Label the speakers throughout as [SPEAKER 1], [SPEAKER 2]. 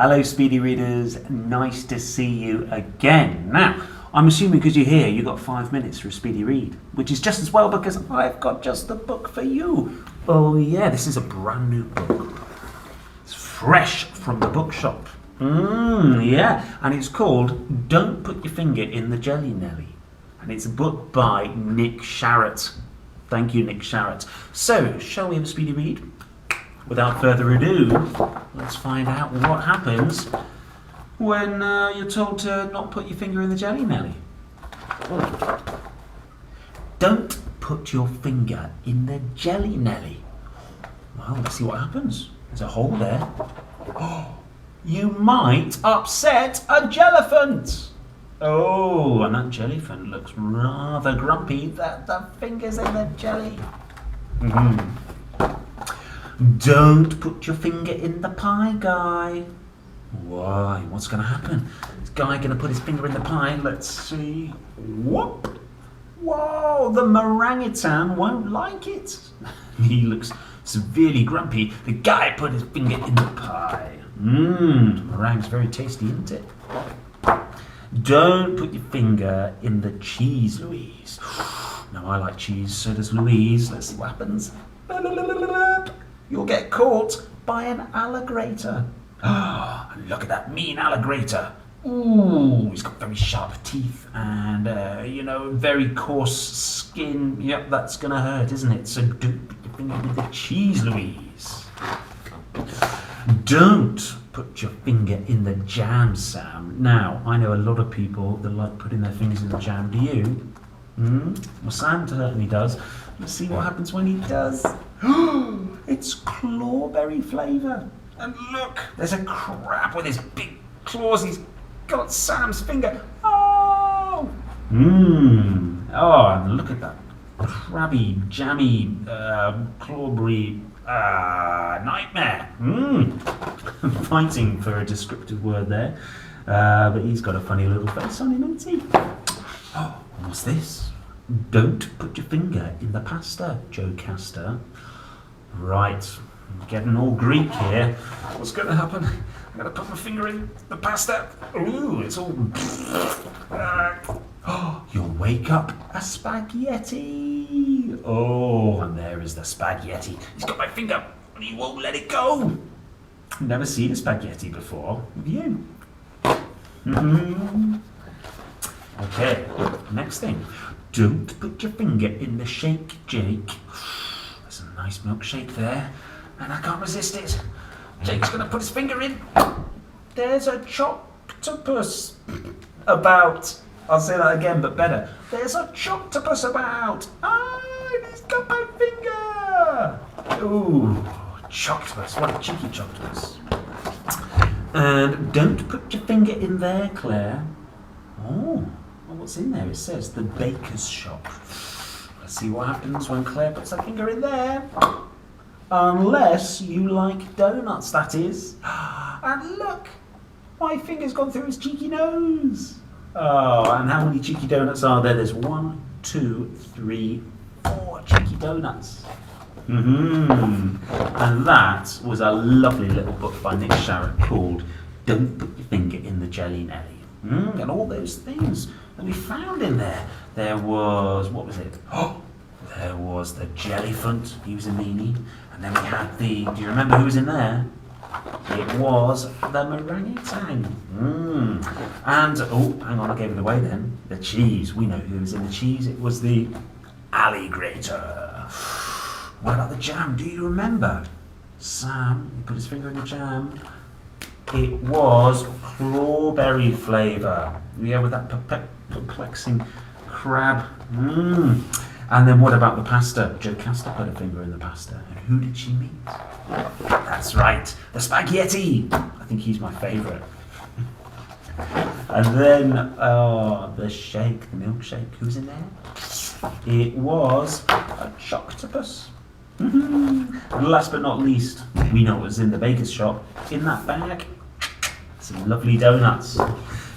[SPEAKER 1] Hello Speedy Readers, nice to see you again. Now, I'm assuming because you're here you got 5 minutes for a Speedy Read, which is just as well because I've got just the book for you. Oh yeah, this is a brand new book. It's fresh from the bookshop. Yeah, and it's called Don't Put Your Finger in the Jelly, Nelly. And it's a book by Nick Sharratt. Thank you, Nick Sharratt. So, shall we have a Speedy Read? Without further ado, let's find out what happens when you're told to not put your finger in the jelly, Nelly. Don't put your finger in the jelly, Nelly. Well, let's see what happens. There's a hole there. Oh, you might upset a jellyphant. Oh, and that jellyphant looks rather grumpy that the finger's in the jelly. Don't put your finger in the pie, guy. Why? What's going to happen? Is Guy going to put his finger in the pie? Let's see. Whoop! Whoa, the orangutan won't like it. He looks severely grumpy. The guy put his finger in the pie. Meringue's very tasty, isn't it? Don't put your finger in the cheese, Louise. Now, I like cheese, so does Louise. Let's see what happens. You'll get caught by an alligator. And look at that mean alligator. Ooh, he's got very sharp teeth and, very coarse skin. Yep, that's going to hurt, isn't it? So don't put your finger in the cheese, Louise. Don't put your finger in the jam, Sam. Now, I know a lot of people that like putting their fingers in the jam. Do you? Well, Sam certainly does. Let's see what happens when he does. It's clawberry flavour. And look, there's a crab with his big claws. He's got Sam's finger. Oh! Oh, and look at that crabby, jammy, clawberry nightmare. I'm fighting for a descriptive word there. But he's got a funny little face on him, hasn't he? Oh, what's this? Don't put your finger in the pasta, Joe Castor. Right, I'm getting all Greek here. What's going to happen? I'm going to put my finger in the pasta. Ooh, it's all... you'll wake up a spaghetti. Oh, and there is the spaghetti. He's got my finger and he won't let it go. I've never seen a spaghetti before, have you? Okay, next thing. Don't put your finger in the shake, Jake. There's a nice milkshake there, and I can't resist it. Jake's going to put his finger in. There's a choctopus about. I'll say that again, but better. There's a choctopus about. He's got my finger. Ooh, choctopus. What a cheeky choctopus. And don't put your finger in there, Claire. Oh. What's in there? It says the baker's shop. Let's see what happens when Claire puts her finger in there. Unless you like donuts, that is. And look, my finger's gone through his cheeky nose. Oh, and how many cheeky donuts are there? There's 1, 2, 3, 4 cheeky donuts. And that was a lovely little book by Nick Sharratt called Don't Put Your Finger in the Jelly, Nelly. And all those things that we found in there. There was, what was it? Oh, there was the jellyphant. He was a meanie. And then we had the, do you remember who was in there? It was the orangutan. And, oh, hang on, I gave it away then. The cheese. We know who was in the cheese. It was the alligator. What about the jam? Do you remember? Sam, he put his finger in the jam. It was clawberry flavour. Yeah, with that perplexing crab. And then what about the pasta? Joe Castor put a finger in the pasta. And who did she meet? That's right, the spaghetti. I think he's my favourite. And then, the shake, the milkshake. Who's in there? It was a choctopus. And last but not least, we know what was in the baker's shop. In that bag, some lovely donuts.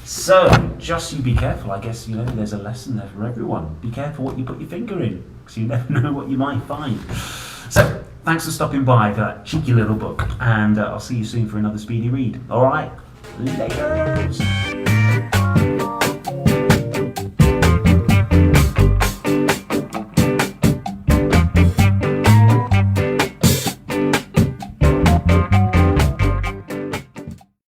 [SPEAKER 1] So, just you be careful. I guess, there's a lesson there for everyone. Be careful what you put your finger in, because you never know what you might find. So, thanks for stopping by for that cheeky little book, and I'll see you soon for another Speedy Read. All right, later.